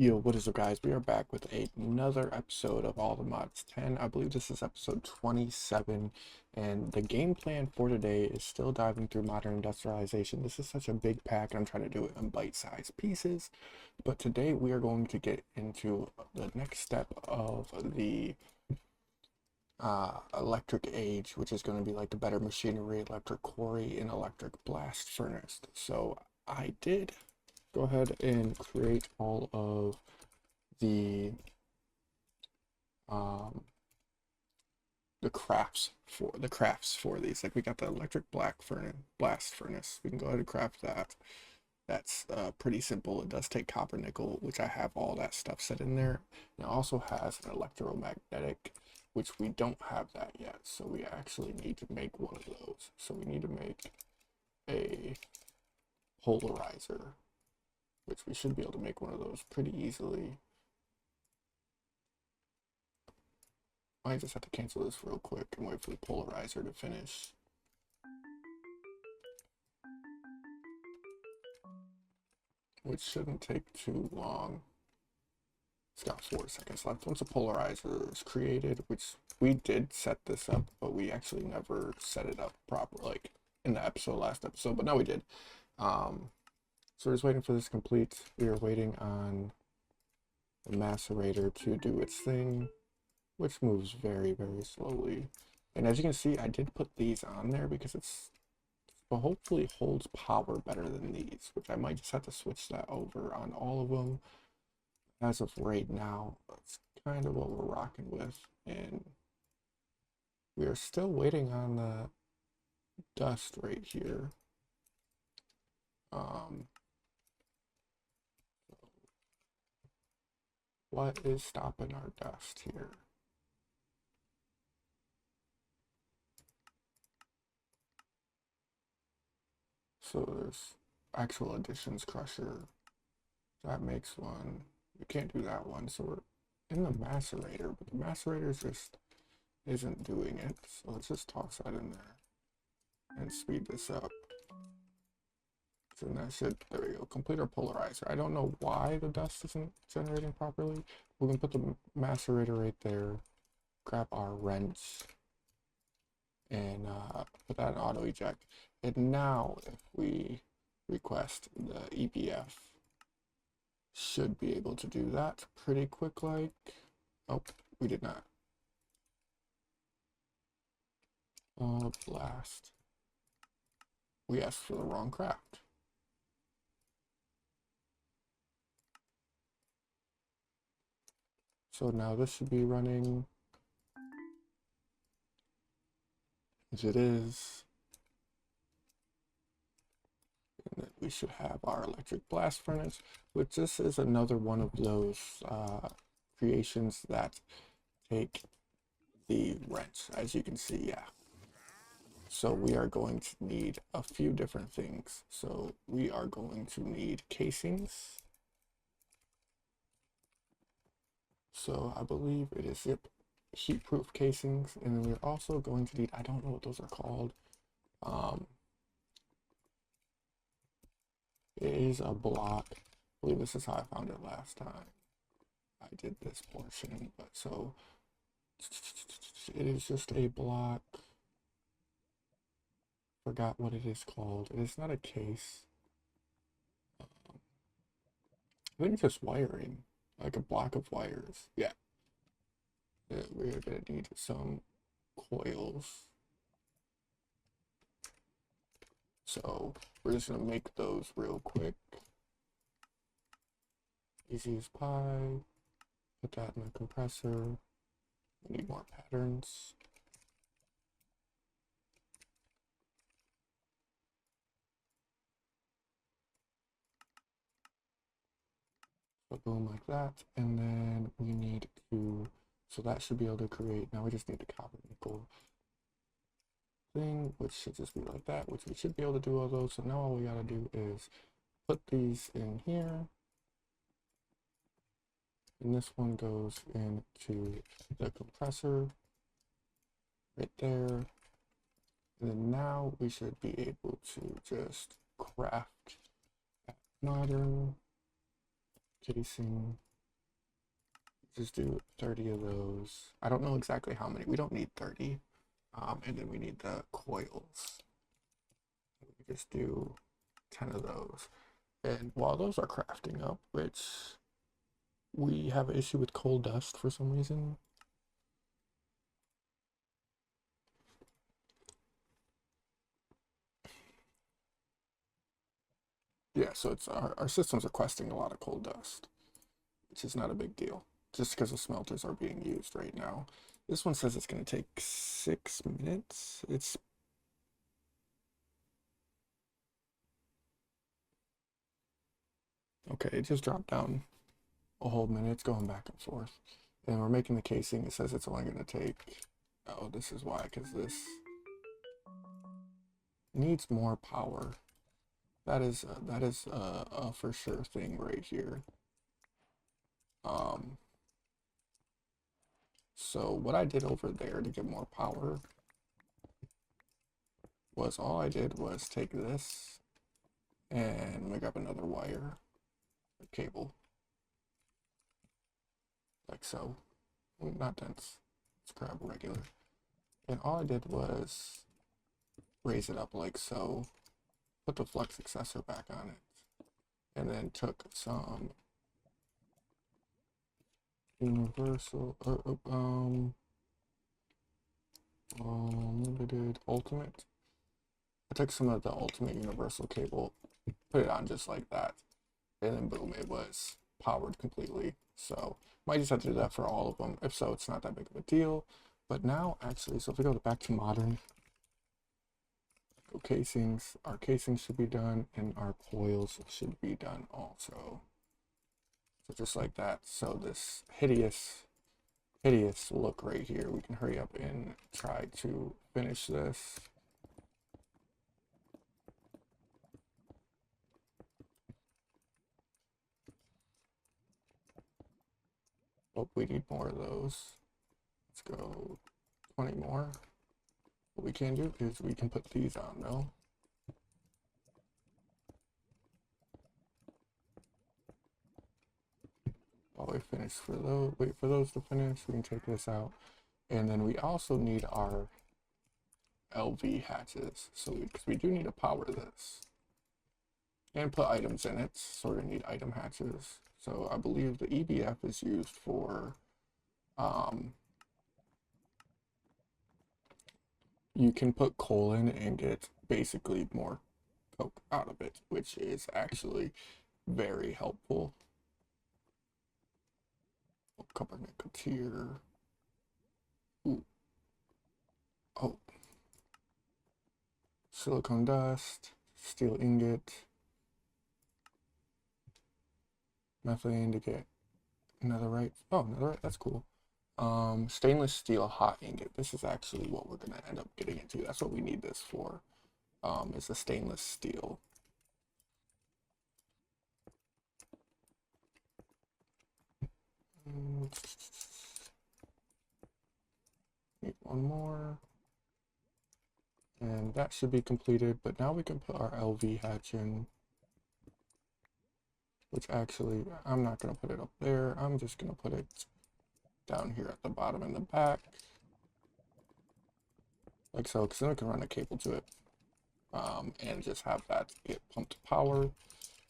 Yo, what is up, guys? We are back with another episode of All the Mods 10. I believe this is episode 27, and the game plan for today is still diving through Modern Industrialization. This is such a big pack, and I'm trying to do it in bite-sized pieces. But today we are going to get into the next step of the electric age, which is going to be like the better machinery, electric quarry, and electric blast furnace. So I did go ahead and create all of the um the crafts for these. Like, we got the electric blast furnace. We can go ahead and craft that. That's pretty simple. It does take copper, nickel, which I have all that stuff set in there. And it also has an electromagnetic, which we don't have that yet, so we actually need to make one of those. So we need to make a polarizer, which we should be able to make one of those pretty easily. I just have to cancel this real quick and wait for the polarizer to finish. Which shouldn't take too long. It's got 4 seconds left. Once the polarizer is created, which we did set this up, but we actually never set it up properly, like in the last episode, but now we did. So we're just waiting for this to complete. We are waiting on the macerator to do its thing, which moves very, very slowly. And as you can see, I did put these on there because hopefully holds power better than these, which I might just have to switch that over on all of them. As of right now, that's kind of what we're rocking with. And we are still waiting on the dust right here. What is stopping our dust here? So there's actual additions crusher. That makes one. We can't do that one, so we're in the macerator, but the macerator just isn't doing it. So let's just toss that in there and speed this up. So that should, there we go, complete our polarizer. I don't know why the dust isn't generating properly. We're gonna put the macerator right there, grab our wrench, and put that in auto eject. And now if we request the EPF, should be able to do that pretty quick. Like, oh, we did not. Blast. We asked for the wrong craft. So now this should be running, as it is. And then we should have our electric blast furnace, which this is another one of those creations that take the wrench, as you can see. Yeah. So we are going to need a few different things. So we are going to need casings. So I believe it is heat-proof casings, and then we're also going to need, I don't know what those are called. It is a block. I believe this is how I found it last time I did this portion, but so it is just a block. Forgot what it is called. It is not a case. I think it's just wiring, like a block of wires. Yeah. We're gonna need some coils. So we're just gonna make those real quick. Easy as pie. Put that in the compressor. We need more patterns. So boom, like that. And then we need to, so that should be able to create, now we just need the copper nickel thing, which should just be like that, which we should be able to do all those. So now all we gotta do is put these in here. And this one goes into the compressor right there. And then now we should be able to just craft modern casing Just do 30 of those. I don't know exactly how many. We don't need 30. And then we need the coils. We just do 10 of those. And while those are crafting up, which we have an issue with coal dust for some reason. Yeah, so it's our systems are questing a lot of coal dust, which is not a big deal, just because the smelters are being used right now. This one says it's going to take 6 minutes. It's okay, it just dropped down a whole minute. It's going back and forth. And we're making the casing. It says it's only going to take, oh, this is why, because this needs more power. That is a for sure thing right here. Um, so what I did over there to get more power was all I did was take this and make up another wire, a cable, like so. Not dense. Let's grab regular. And all I did was raise it up like so, put the flux accessor back on it, and then took some universal limited ultimate. I took some of the ultimate universal cable, put it on just like that, and then boom, it was powered completely. So might just have to do that for all of them. If so, it's not that big of a deal. But now actually, so if we go back to modern, go casings, our casings should be done and our coils should be done also. So just like that. So this hideous look right here, we can hurry up and try to finish this. Oh, we need more of those. Let's go 20 more. What we can do is we can put these on though. While we finish for those, wait for those to finish, we can take this out. And then we also need our LV hatches. So because we do need to power this and put items in it. So we're gonna need item hatches. So I believe the EBF is used for you can put coal in and get basically more coke out of it, which is actually very helpful. Copper nickel tier. Ooh. Oh. Silicone dust, steel ingot, methane to get netherite. Oh, netherite, that's cool. Stainless steel hot ingot. This is actually what we're gonna end up getting into. That's what we need this for. Is the stainless steel. Need one more. And that should be completed, but now we can put our LV hatch in. Which actually, I'm not gonna put it up there. I'm just gonna put it down here at the bottom in the back. Like so, because then we can run a cable to it. And just have that get pumped to power.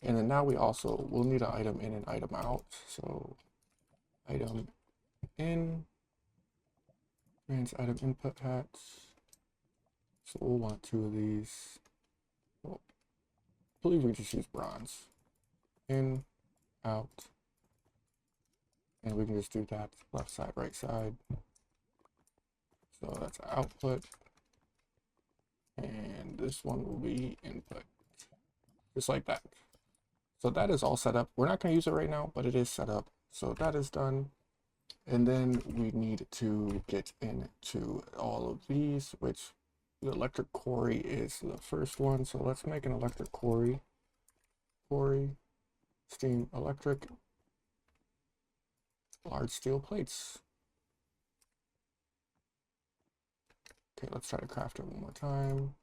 And then now we also will need an item in and item out. So item in, trans item input hatch. So we'll want 2 of these. Well, I believe we just use bronze. In, out. And we can just do that left side, right side. So that's output. And this one will be input. Just like that. So that is all set up. We're not going to use it right now, but it is set up. So that is done. And then we need to get into all of these, which the electric quarry is the first one. So let's make an electric quarry. Quarry, steam, electric, large steel plates. Okay, let's try to craft it one more time.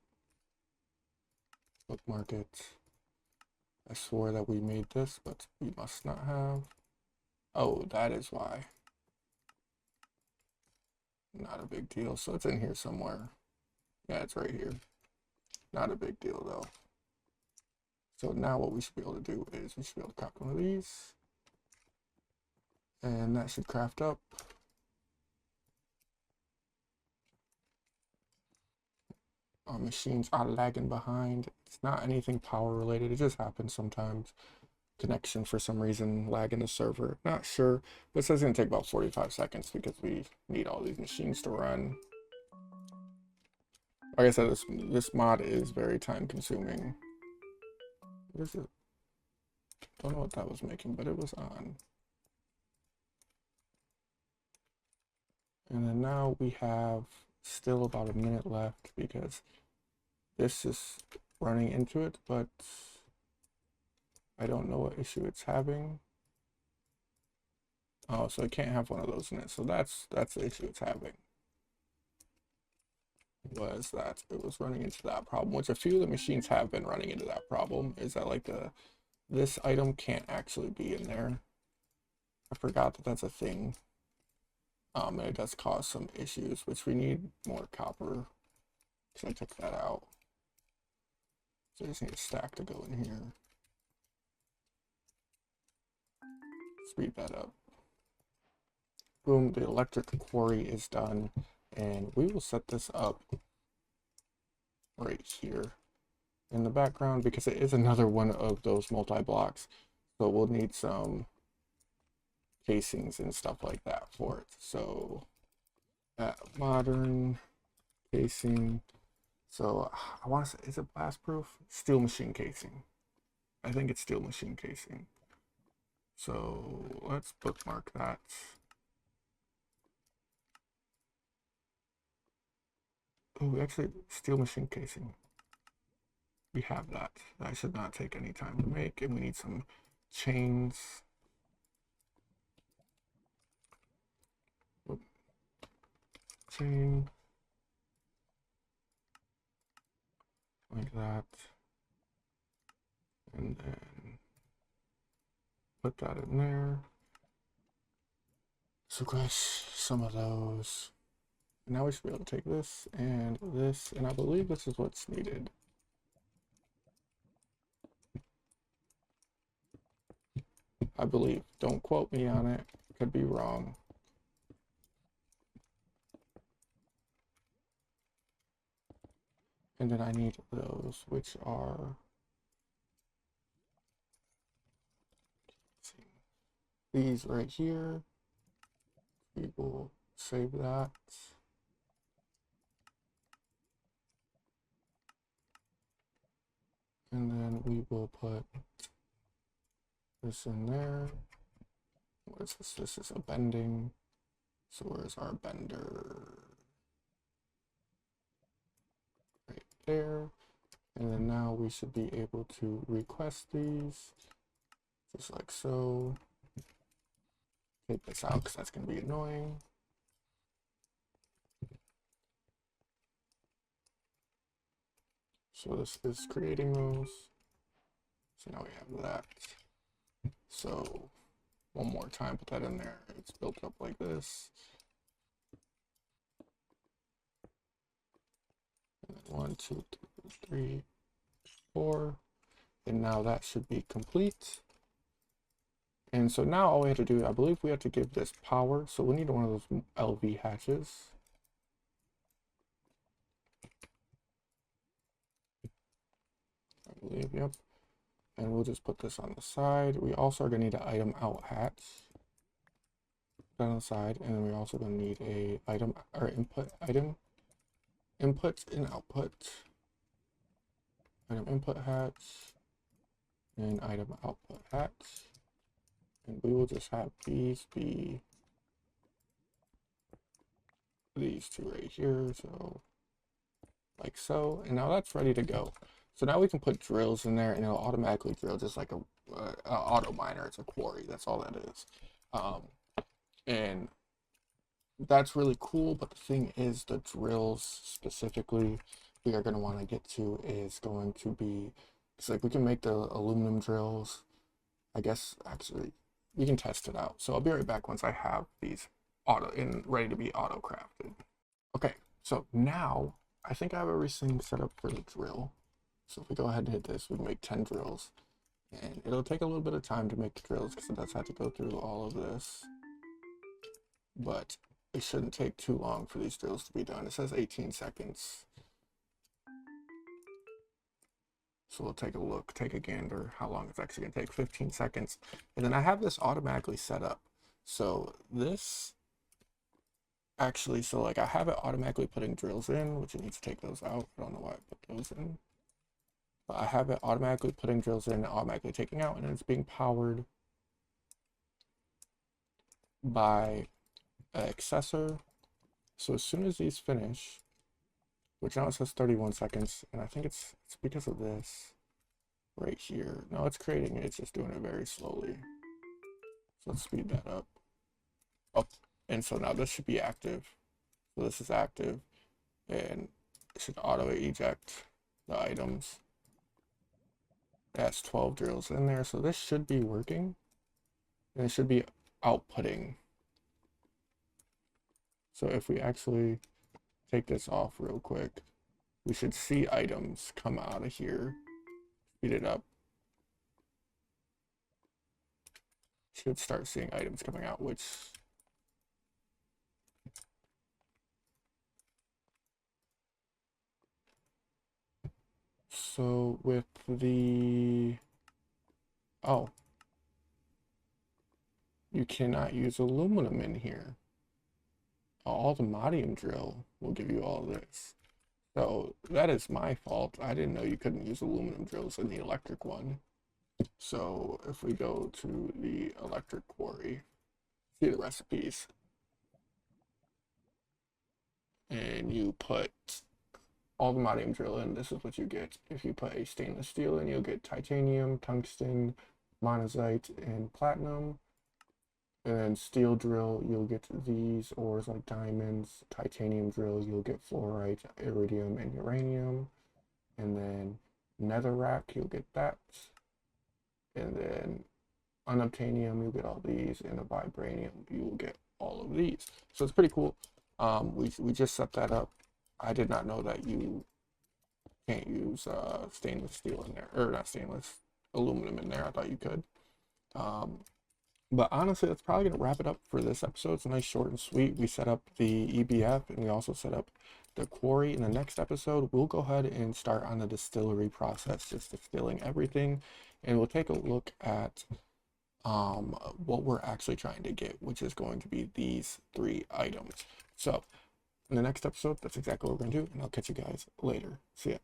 Bookmark it. I swore that we made this, but we must not have. Oh, that is why. Not a big deal. So it's in here somewhere. Yeah, it's right here. Not a big deal though. So now what we should be able to do is we should be able to craft one of these. And that should craft up. Our machines are lagging behind. It's not anything power related. It just happens sometimes. Connection for some reason, lag in the server. Not sure, but it says it's gonna take about 45 seconds because we need all these machines to run. Like I said, this mod is very time consuming. What is it? Don't know what that was making, but it was on. And then now we have still about a minute left because this is running into it, but I don't know what issue it's having. Oh, so it can't have one of those in it. So that's the issue it's having. Was that it was running into that problem, which a few of the machines have been running into that problem, is that like this item can't actually be in there. I forgot that that's a thing. And it does cause some issues, which we need more copper because I took that out. So I just need a stack to go in here. Speed that up. Boom, the electric quarry is done, and we will set this up right here in the background because it is another one of those multi-blocks. So we'll need some casings and stuff like that for it. So modern casing. So I want to say, is it blast proof? Steel machine casing. I think it's steel machine casing. So let's bookmark that. Oh, actually, steel machine casing. We have that. That should not take any time to make, and we need some chains. Chain. Like that. And then put that in there. So crush some of those. Now we should be able to take this, and I believe this is what's needed. I believe. Don't quote me on it. Could be wrong. And then I need those, which are these right here. We will save that. And then we will put this in there. What is this? This is a bending. So where's our bender? Right there. And then now we should be able to request these just like so. Take this out because that's going to be annoying. So this is creating those. So now we have that. So one more time, put that in there. It's built up like this. And then 1, 2, 3, 4. And now that should be complete. And so now all we have to do, I believe we have to give this power. So we need one of those LV hatches. I believe, yep. And we'll just put this on the side. We also are going to need an item out hatch. Put that on the side. And then we're also going to need a item or input item. Input and output. Item input hatch. And item output hatch. And we will just have these be these two right here. So like so. And now that's ready to go. So now we can put drills in there and it'll automatically drill just like a auto miner. It's a quarry. That's all that is. And that's really cool. But the thing is, the drills specifically we are going to want to get to is going to be, it's like we can make the aluminum drills. I guess actually we can test it out. So I'll be right back once I have these ready to be auto crafted. Okay, so now I think I have everything set up for the drill. So if we go ahead and hit this, we can make 10 drills. And it'll take a little bit of time to make the drills because it does have to go through all of this. But it shouldn't take too long for these drills to be done. It says 18 seconds. So we'll take a look, take a gander, how long it's actually gonna take, 15 seconds. And then I have this automatically set up. So this actually, so like I have it automatically putting drills in, which it needs to take those out. I don't know why I put those in. But I have it automatically putting drills in and automatically taking out, and it's being powered by an accessor. So as soon as these finish, which now it says 31 seconds, and I think it's because of this right here. No, it's creating it, it's just doing it very slowly. So let's speed that up. Oh, and so now this should be active. So this is active, and it should auto eject the items. It has 12 drills in there, so this should be working, and it should be outputting. So if we actually take this off real quick, we should see items come out of here. Speed it up. Should start seeing items coming out, which so with the you cannot use aluminum in here. All the Modium drill will give you all this. So that is my fault. I didn't know you couldn't use aluminum drills in the electric one. So if we go to the electric quarry, see the recipes, and you put all the Modium drill in, this is what you get. If you put a stainless steel in, you'll get titanium, tungsten, monazite, and platinum. And then steel drill, you'll get these ores like diamonds. Titanium drill, you'll get fluorite, iridium, and uranium. And then netherrack, you'll get that. And then unobtainium, you'll get all these. And the vibranium, you will get all of these. So it's pretty cool. We just set that up. I did not know that you can't use stainless steel in there, or not stainless, aluminum in there. I thought you could. But honestly, that's probably going to wrap it up for this episode. It's a nice, short, and sweet. We set up the EBF, and we also set up the quarry. In the next episode, we'll go ahead and start on the distillery process, just distilling everything. And we'll take a look at what we're actually trying to get, which is going to be these 3 items. So in the next episode, that's exactly what we're going to do, and I'll catch you guys later. See ya.